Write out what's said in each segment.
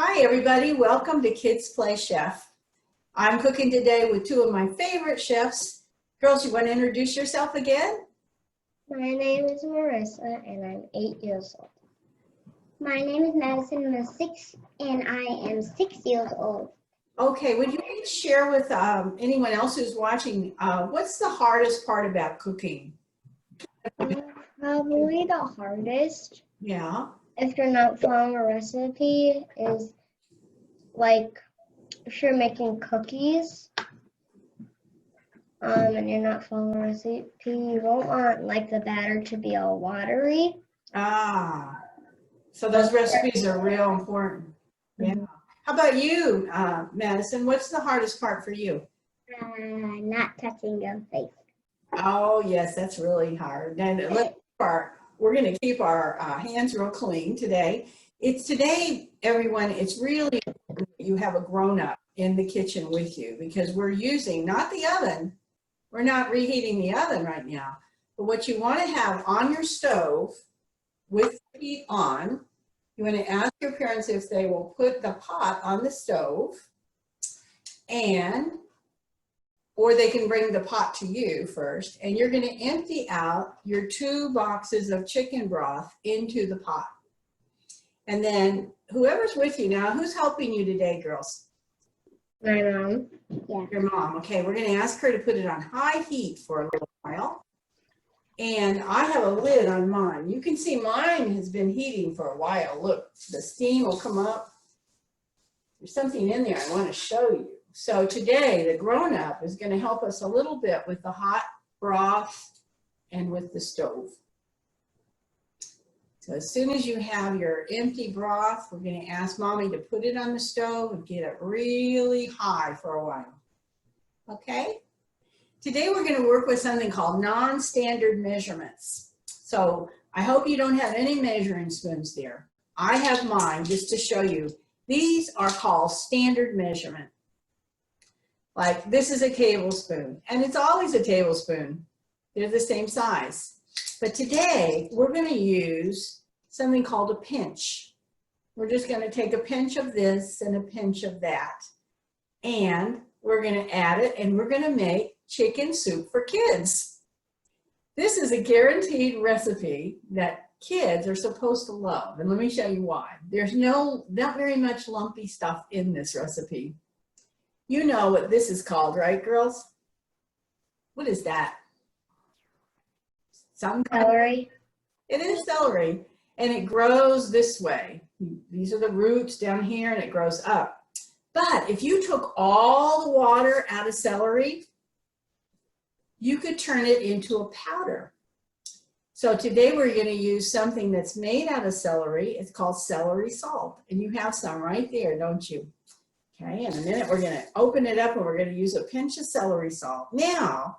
Hi everybody, welcome to Kids Play Chef. I'm cooking today with two of my favorite chefs. Girls, you want to introduce yourself again? My name is Marissa and I'm 8 years old. My name is Madison and I'm 6 and I am 6 years old. Okay, would you each share with anyone else who's watching, what's the hardest part about cooking? Probably the hardest, Yeah. if you're not following a recipe, is like if you're making cookies and you're not following a recipe, you don't want like the batter to be all watery. So those recipes are real important. Yeah. How about you, Madison? What's the hardest part for you? Not touching your face. Oh, yes, that's really hard. And we're going to keep our hands real clean today. Today, everyone, it's really important that you have a grown-up in the kitchen with you because we're using, not the oven, we're not reheating the oven right now, but what you want to have on your stove with the heat on, you want to ask your parents if they will put the pot on the stove or they can bring the pot to you first, and you're going to empty out your 2 boxes of chicken broth into the pot. And then whoever's with you now, who's helping you today, girls? My mom. Yeah. Your mom. Okay, we're going to ask her to put it on high heat for a little while. And I have a lid on mine. You can see mine has been heating for a while. Look, the steam will come up. There's something in there I want to show you. So today, the grown-up is going to help us a little bit with the hot broth and with the stove. So as soon as you have your empty broth, we're going to ask Mommy to put it on the stove and get it really high for a while. Okay? Today we're going to work with something called non-standard measurements. So I hope you don't have any measuring spoons there. I have mine just to show you. These are called standard measurement. Like this is a tablespoon, and it's always a tablespoon. They're the same size. But today we're going to use something called a pinch. We're just going to take a pinch of this and a pinch of that. And we're going to add it, and we're going to make chicken soup for kids. This is a guaranteed recipe that kids are supposed to love. And let me show you why. There's not very much lumpy stuff in this recipe. You know what this is called, right, girls? What is that? Celery. It is celery, and it grows this way. These are the roots down here, and it grows up. But if you took all the water out of celery, you could turn it into a powder. So today we're going to use something that's made out of celery. It's called celery salt, and you have some right there, don't you? Okay, in a minute we're going to open it up and we're going to use a pinch of celery salt. Now,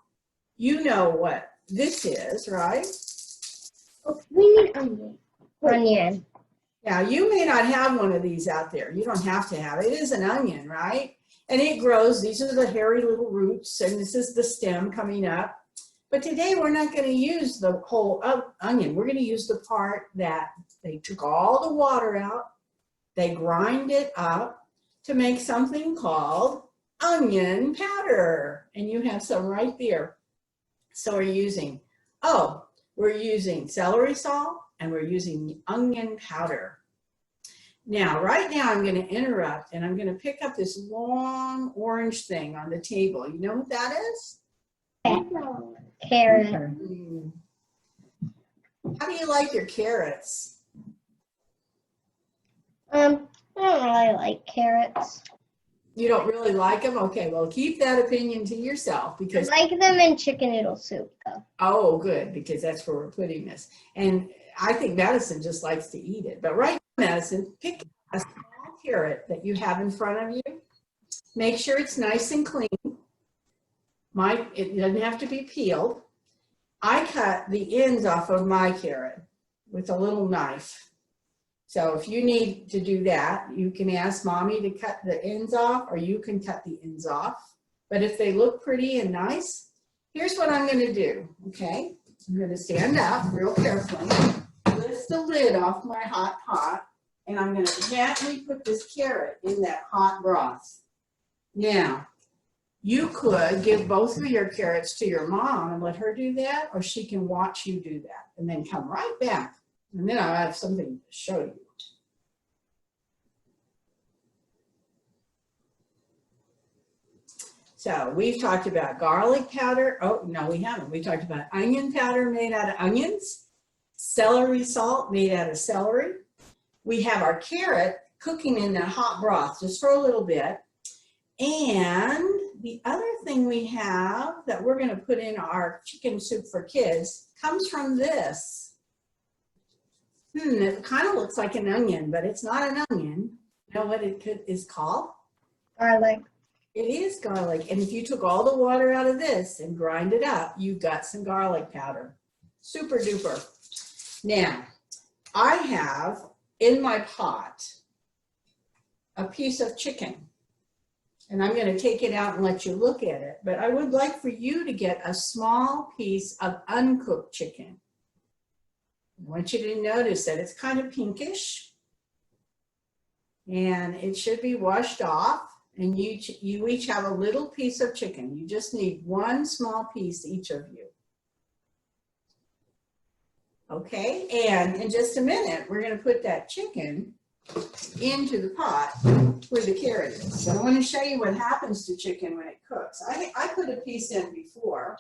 you know what this is, right? Oh, we need onion. Onion. Now, you may not have one of these out there. You don't have to have it. It is an onion, right? And it grows. These are the hairy little roots, and this is the stem coming up. But today we're not going to use the whole onion. We're going to use the part that they took all the water out, they grind it up to make something called onion powder. And you have some right there. So we're using celery salt and we're using onion powder. Now, right now I'm going to interrupt and I'm going to pick up this long orange thing on the table. You know what that is? Carrot. How do you like your carrots? I don't really like carrots. You don't really like them? Okay, well, keep that opinion to yourself because I like them in chicken noodle soup, though. Oh, good, because that's where we're putting this. And I think Madison just likes to eat it. But right now, Madison, pick a small carrot that you have in front of you. Make sure it's nice and clean. It doesn't have to be peeled. I cut the ends off of my carrot with a little knife. So if you need to do that, you can ask Mommy to cut the ends off, or you can cut the ends off. But if they look pretty and nice, here's what I'm going to do, okay? I'm going to stand up real carefully, lift the lid off my hot pot, and I'm going to gently put this carrot in that hot broth. Now, you could give both of your carrots to your mom and let her do that, or she can watch you do that and then come right back. And then I'll have something to show you. So we've talked about garlic powder. Oh, no, we haven't. We talked about onion powder made out of onions, celery salt made out of celery. We have our carrot cooking in that hot broth just for a little bit. And the other thing we have that we're going to put in our chicken soup for kids comes from this. It kind of looks like an onion, but it's not an onion. You know what it is called? Garlic. It is garlic. And if you took all the water out of this and grind it up, you got some garlic powder. Super duper. Now, I have in my pot a piece of chicken. And I'm going to take it out and let you look at it. But I would like for you to get a small piece of uncooked chicken. I want you to notice that it's kind of pinkish. And it should be washed off. And you each have a little piece of chicken. You just need one small piece, each of you. Okay, and in just a minute, we're going to put that chicken into the pot where the carrot is. So I want to show you what happens to chicken when it cooks. I put a piece in before.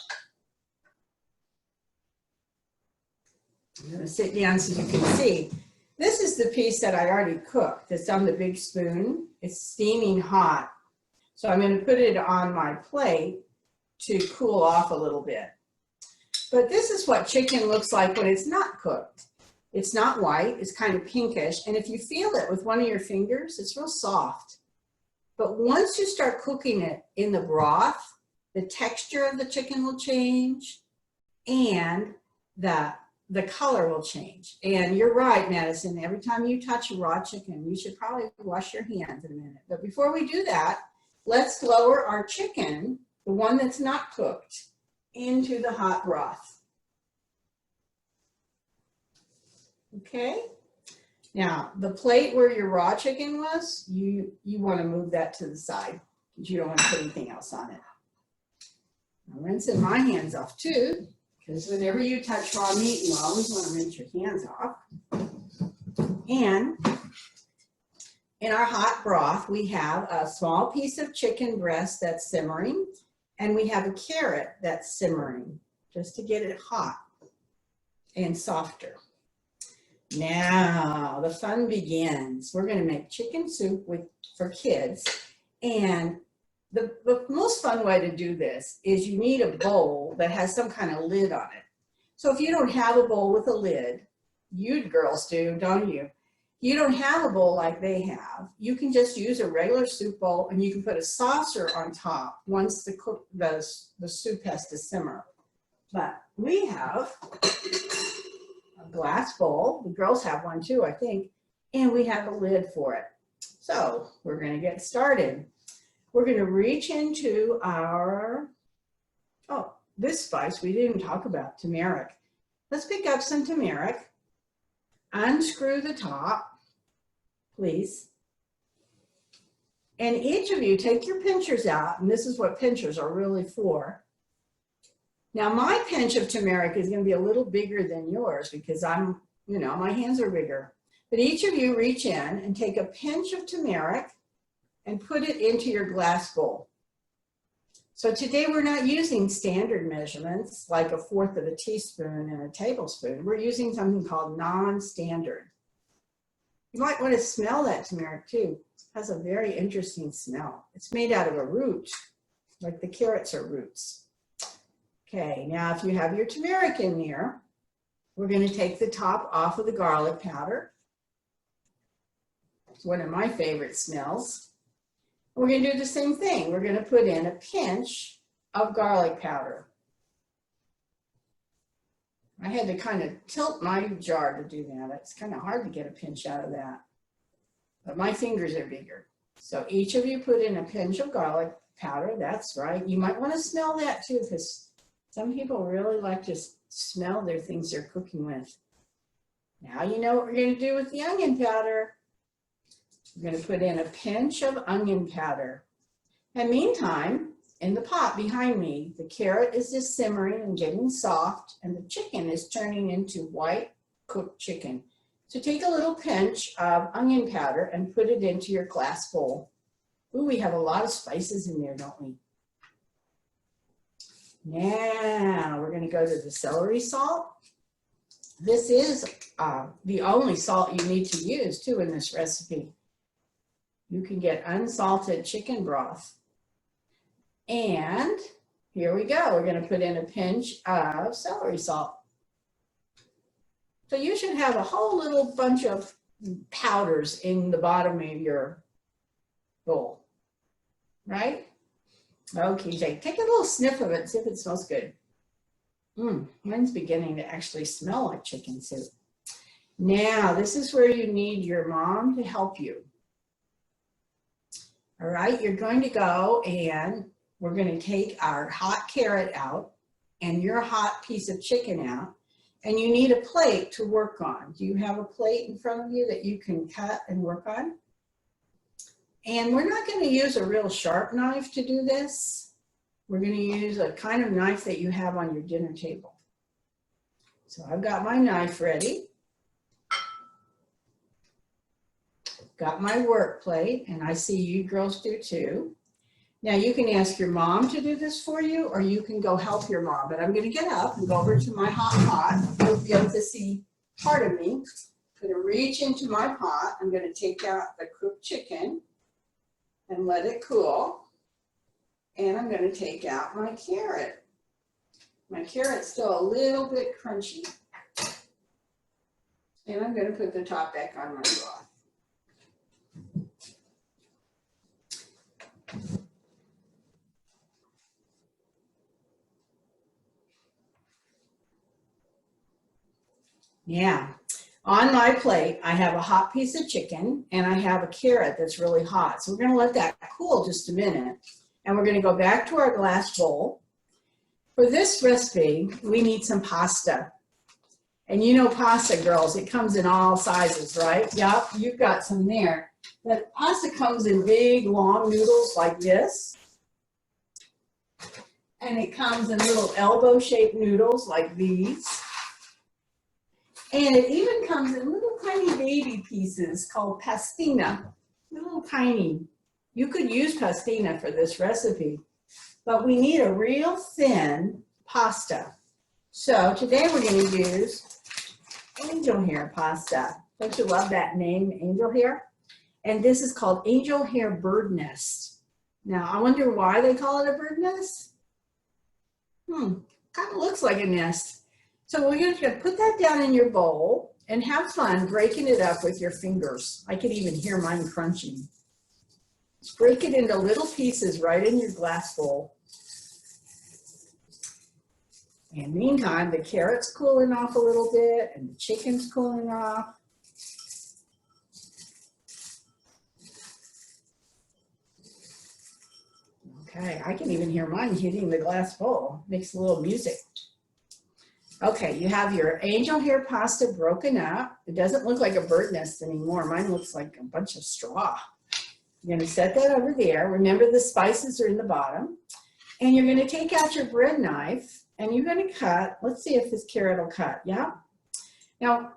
I'm going to sit down so you can see. This is the piece that I already cooked. It's on the big spoon. It's steaming hot. So I'm going to put it on my plate to cool off a little bit. But this is what chicken looks like when it's not cooked. It's not white, it's kind of pinkish. And if you feel it with one of your fingers, it's real soft. But once you start cooking it in the broth, the texture of the chicken will change and the color will change. And you're right, Madison, every time you touch a raw chicken, you should probably wash your hands in a minute. But before we do that, let's lower our chicken, the one that's not cooked, into the hot broth. Okay, now the plate where your raw chicken was, you want to move that to the side because you don't want to put anything else on it. I'm rinsing my hands off too, because whenever you touch raw meat, you always want to rinse your hands off. And in our hot broth, we have a small piece of chicken breast that's simmering, and we have a carrot that's simmering just to get it hot and softer. Now the fun begins. We're going to make chicken soup for kids, and the most fun way to do this is you need a bowl that has some kind of lid on it. So if you don't have a bowl with a lid, you girls do, don't you? You don't have a bowl like they have. You can just use a regular soup bowl, and you can put a saucer on top once the soup has to simmer. But we have a glass bowl. The girls have one too, I think, and we have a lid for it. So we're going to get started. We're going to reach into our, this spice we didn't talk about, turmeric. Let's pick up some turmeric, unscrew the top, please. And each of you take your pinchers out, and this is what pinchers are really for. Now my pinch of turmeric is going to be a little bigger than yours because my hands are bigger. But each of you reach in and take a pinch of turmeric and put it into your glass bowl. So today we're not using standard measurements like 1/4 of a teaspoon and a tablespoon. We're using something called non-standard. You might want to smell that turmeric too. It has a very interesting smell. It's made out of a root, like the carrots are roots. Okay, now if you have your turmeric in there, we're going to take the top off of the garlic powder. It's one of my favorite smells. We're going to do the same thing. We're going to put in a pinch of garlic powder. I had to kind of tilt my jar to do that. It's kind of hard to get a pinch out of that. But my fingers are bigger. So each of you put in a pinch of garlic powder. That's right. You might want to smell that too, because some people really like to smell their things they're cooking with. Now you know what we're going to do with the onion powder. We're going to put in a pinch of onion powder. And meantime, in the pot behind me, the carrot is just simmering and getting soft, and the chicken is turning into white cooked chicken. So take a little pinch of onion powder and put it into your glass bowl. Ooh, we have a lot of spices in there, don't we? Now we're going to go to the celery salt. This is the only salt you need to use too in this recipe. You can get unsalted chicken broth. And here we go. We're going to put in a pinch of celery salt. So you should have a whole little bunch of powders in the bottom of your bowl, right? Okay, take a little sniff of it, see if it smells good. Mine's beginning to actually smell like chicken soup. Now, this is where you need your mom to help you. All right, you're going to go and we're going to take our hot carrot out and your hot piece of chicken out, and you need a plate to work on. Do you have a plate in front of you that you can cut and work on? And we're not going to use a real sharp knife to do this. We're going to use a kind of knife that you have on your dinner table. So I've got my knife ready. Got my work plate, and I see you girls do too. Now you can ask your mom to do this for you, or you can go help your mom. But I'm going to get up and go over to my hot pot. You'll be able to see part of me. I'm going to reach into my pot. I'm going to take out the cooked chicken and let it cool. And I'm going to take out my carrot. My carrot's still a little bit crunchy. And I'm going to put the top back on my broth. Yeah, on my plate, I have a hot piece of chicken and I have a carrot that's really hot. So we're going to let that cool just a minute. And we're going to go back to our glass bowl. For this recipe, we need some pasta. And you know pasta, girls, it comes in all sizes, right? Yep, you've got some there. But pasta comes in big, long noodles like this. And it comes in little elbow-shaped noodles like these. And it even comes in little tiny baby pieces called pastina, little tiny. You could use pastina for this recipe, but we need a real thin pasta. So today we're going to use angel hair pasta. Don't you love that name, angel hair? And this is called angel hair bird nest. Now, I wonder why they call it a bird nest. Kind of looks like a nest. So we're going to put that down in your bowl and have fun breaking it up with your fingers. I could even hear mine crunching. Just break it into little pieces right in your glass bowl. And meantime, the carrot's cooling off a little bit and the chicken's cooling off. Okay, I can even hear mine hitting the glass bowl. Makes a little music. Okay, you have your angel hair pasta broken up. It doesn't look like a bird nest anymore. Mine looks like a bunch of straw. You're going to set that over there. Remember, the spices are in the bottom. And you're going to take out your bread knife and you're going to cut. Let's see if this carrot will cut. Yeah? Now,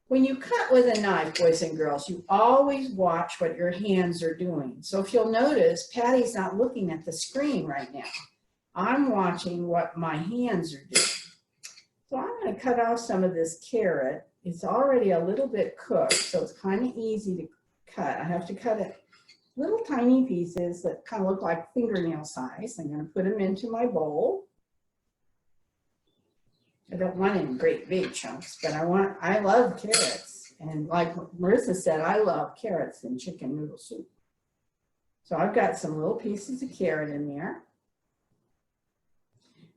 when you cut with a knife, boys and girls, you always watch what your hands are doing. So if you'll notice, Patty's not looking at the screen right now. I'm watching what my hands are doing. So I'm going to cut off some of this carrot. It's already a little bit cooked, so it's kind of easy to cut. I have to cut it little tiny pieces that kind of look like fingernail size. I'm going to put them into my bowl. I don't want any great big chunks, but I love carrots. And like Marissa said, I love carrots in chicken noodle soup. So I've got some little pieces of carrot in there.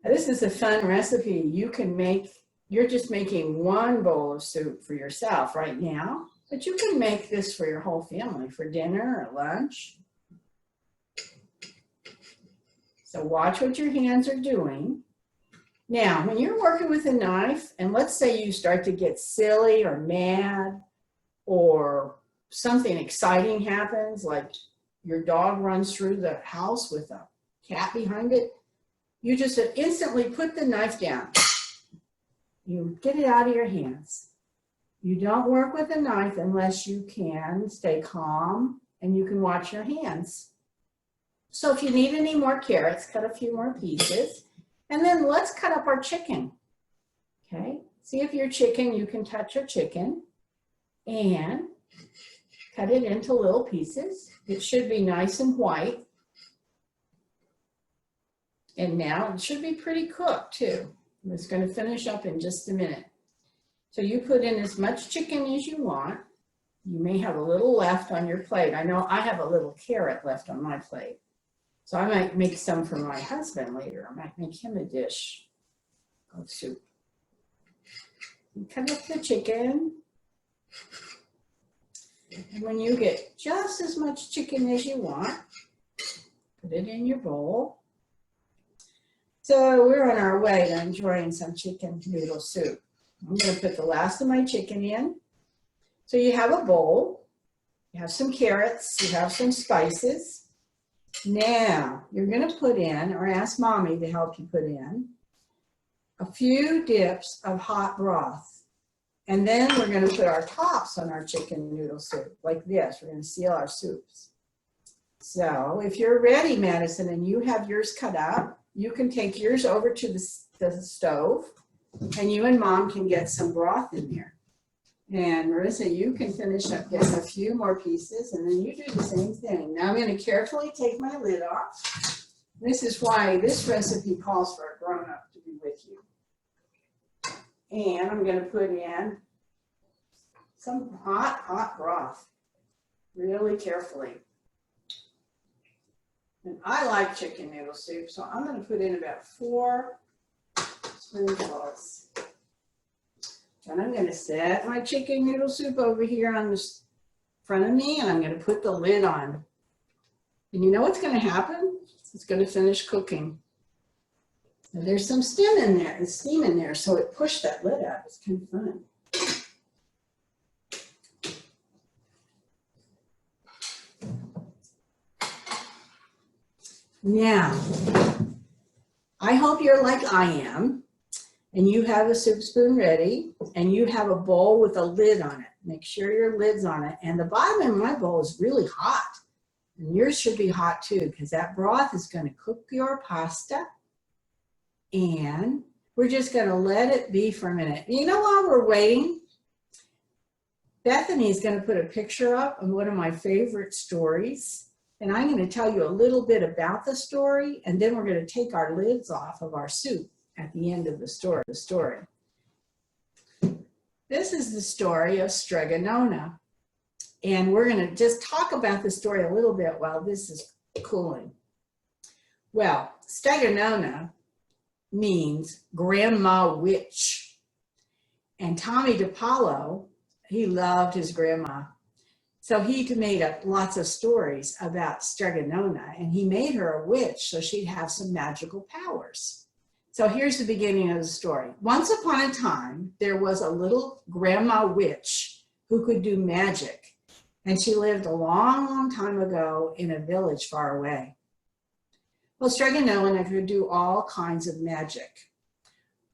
Now, this is a fun recipe. You can make, you're just making one bowl of soup for yourself right now, but you can make this for your whole family for dinner or lunch. So watch what your hands are doing. Now, when you're working with a knife, and let's say you start to get silly or mad or something exciting happens, like your dog runs through the house with a cat behind it, you just instantly put the knife down. You get it out of your hands. You don't work with a knife unless you can stay calm and you can watch your hands. So if you need any more carrots, cut a few more pieces. And then let's cut up our chicken. Okay, see if your chicken, you can touch your chicken and cut it into little pieces. It should be nice and white. And now it should be pretty cooked too. It's going to finish up in just a minute. So you put in as much chicken as you want. You may have a little left on your plate. I know I have a little carrot left on my plate. So I might make some for my husband later. I might make him a dish of soup. You cut up the chicken. And when you get just as much chicken as you want, put it in your bowl. So we're on our way to enjoying some chicken noodle soup. I'm going to put the last of my chicken in. So you have a bowl, you have some carrots, you have some spices. Now you're going to put in, or ask mommy to help you put in, a few dips of hot broth. And then we're going to put our tops on our chicken noodle soup, like this. We're going to seal our soups. So if you're ready, Madison, and you have yours cut up, you can take yours over to the stove, and you and Mom can get some broth in there. And Marissa, you can finish up getting a few more pieces, and then you do the same thing. Now I'm going to carefully take my lid off. This is why this recipe calls for a grown-up to be with you. And I'm going to put in some hot broth, really carefully. And I like chicken noodle soup, so I'm going to put in about 4 spoonfuls. And I'm going to set my chicken noodle soup over here on the front of me, and I'm going to put the lid on. And you know what's going to happen? It's going to finish cooking. And there's some steam in there, so it pushed that lid up. It's kind of fun. Now, I hope you're like I am, and you have a soup spoon ready, and you have a bowl with a lid on it. Make sure your lid's on it. And the bottom of my bowl is really hot. And yours should be hot too, because that broth is going to cook your pasta. And we're just going to let it be for a minute. You know, while we're waiting, Bethany's going to put a picture up of one of my favorite stories. And I'm going to tell you a little bit about the story, and then we're going to take our lids off of our soup at the end of the story. This is the story of Stregonona. And we're going to just talk about the story a little bit while this is cooling. Well, Stregonona means grandma witch. And Tommy DiPaolo, he loved his grandma. So he made up lots of stories about Stregonona, and he made her a witch so she'd have some magical powers. So here's the beginning of the story. Once upon a time, there was a little grandma witch who could do magic, and she lived a long, long time ago in a village far away. Well, Stregonona could do all kinds of magic,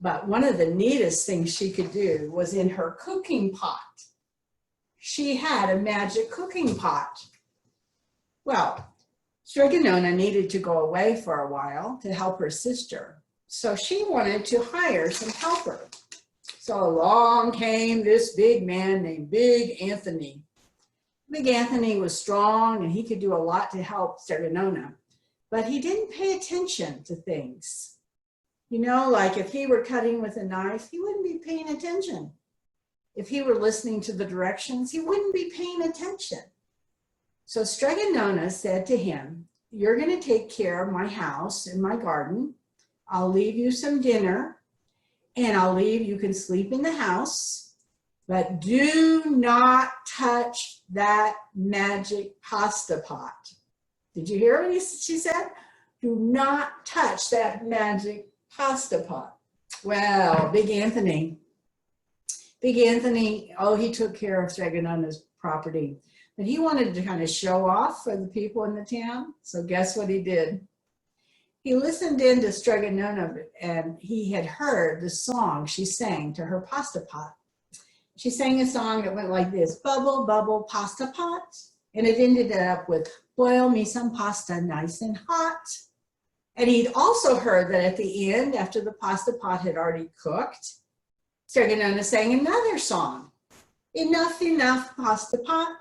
but one of the neatest things she could do was in her cooking pot. She had a magic cooking pot. Well, Stregonona needed to go away for a while to help her sister, so she wanted to hire some helper. So along came this big man named Big Anthony. Big Anthony was strong, and he could do a lot to help Stregonona, but he didn't pay attention to things. You know, like if he were cutting with a knife, he wouldn't be paying attention. If he were listening to the directions, he wouldn't be paying attention. So Stregonona said to him, "You're going to take care of my house and my garden. I'll leave you some dinner, and you can sleep in the house, but do not touch that magic pasta pot." Did you hear what she said? Do not touch that magic pasta pot. Well, Big Anthony, oh, he took care of Stregonona's property. but he wanted to kind of show off for the people in the town. So guess what he did? He listened in to Stregonona, and he had heard the song she sang to her pasta pot. She sang a song that went like this: bubble, bubble, pasta pot. And it ended up with boil me some pasta nice and hot. And he'd also heard that at the end, after the pasta pot had already cooked, Stregonona sang another song: enough, enough, pasta pot.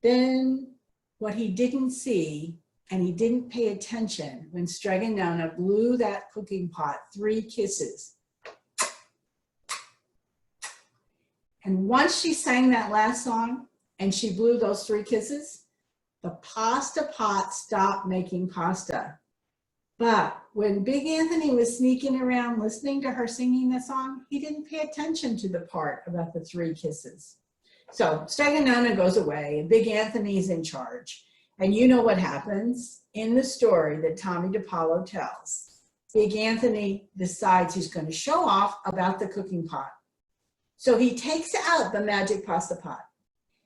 Then what he didn't see, and he didn't pay attention, when Stregonona blew that cooking pot 3 kisses. And once she sang that last song and she blew those 3 kisses, the pasta pot stopped making pasta. But when Big Anthony was sneaking around listening to her singing the song, he didn't pay attention to the part about the 3 kisses. So Stregonona goes away and Big Anthony's in charge. And you know what happens in the story that Tommy DiPaolo tells. Big Anthony decides he's going to show off about the cooking pot. So he takes out the magic pasta pot.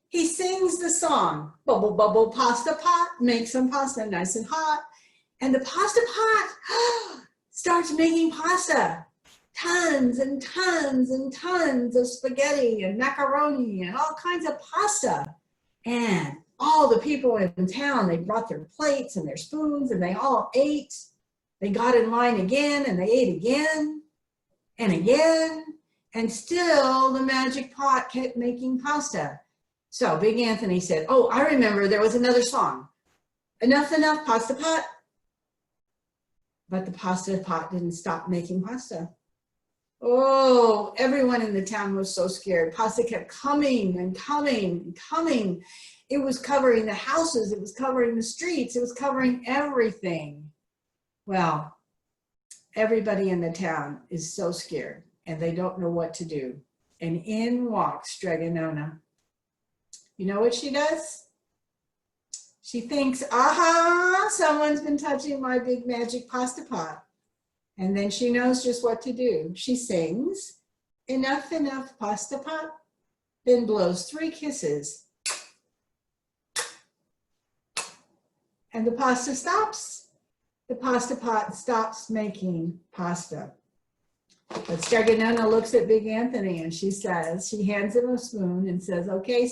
He sings the song, bubble, bubble, pasta pot, make some pasta nice and hot. And the pasta pot starts making pasta. Tons and tons and tons of spaghetti and macaroni and all kinds of pasta. And all the people in town, they brought their plates and their spoons and they all ate. They got in line again and they ate again and again. And still the magic pot kept making pasta. So Big Anthony said, oh, I remember there was another song. Enough, enough, pasta pot. But the pasta pot didn't stop making pasta. Oh, everyone in the town was so scared. Pasta kept coming and coming and coming. It was covering the houses. It was covering the streets. It was covering everything. Well, everybody in the town is so scared and they don't know what to do. And in walks Stregonona. You know what she does? She thinks, aha, someone's been touching my big magic pasta pot. And then she knows just what to do. She sings, enough, enough, pasta pot, then blows 3 kisses. And the pasta stops. The pasta pot stops making pasta. But Stregonona looks at Big Anthony and she says, she hands him a spoon and says, okay,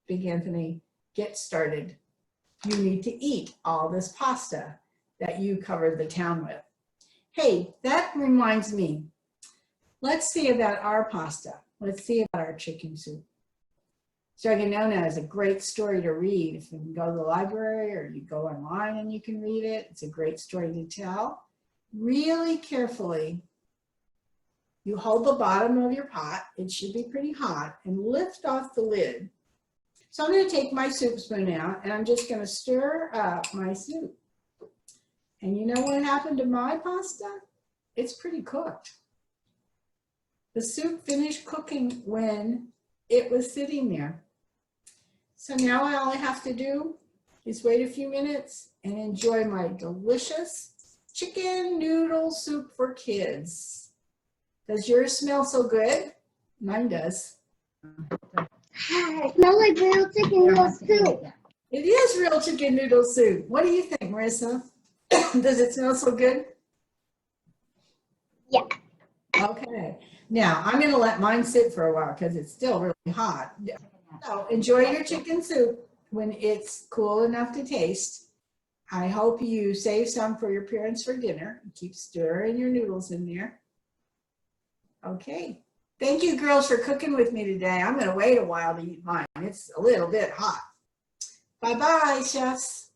Big Anthony, get started. You need to eat all this pasta that you covered the town with. Hey, that reminds me. Let's see about our pasta. Let's see about our chicken soup. Stregonona is a great story to read. If you can go to the library or you go online and you can read it, it's a great story to tell. Really carefully, you hold the bottom of your pot, it should be pretty hot, and lift off the lid. So I'm going to take my soup spoon out and I'm just going to stir up my soup. And you know what happened to my pasta? It's pretty cooked. The soup finished cooking when it was sitting there. So now all I have to do is wait a few minutes and enjoy my delicious chicken noodle soup for kids. Does yours smell so good? Mine does. It smells like real chicken noodle soup. It is real chicken noodle soup. What do you think, Marissa? Does it smell so good? Yeah. Okay. Now, I'm going to let mine sit for a while because it's still really hot. So enjoy your chicken soup when it's cool enough to taste. I hope you save some for your parents for dinner. Keep stirring your noodles in there. Okay. Thank you, girls, for cooking with me today. I'm going to wait a while to eat mine. It's a little bit hot. Bye-bye, chefs.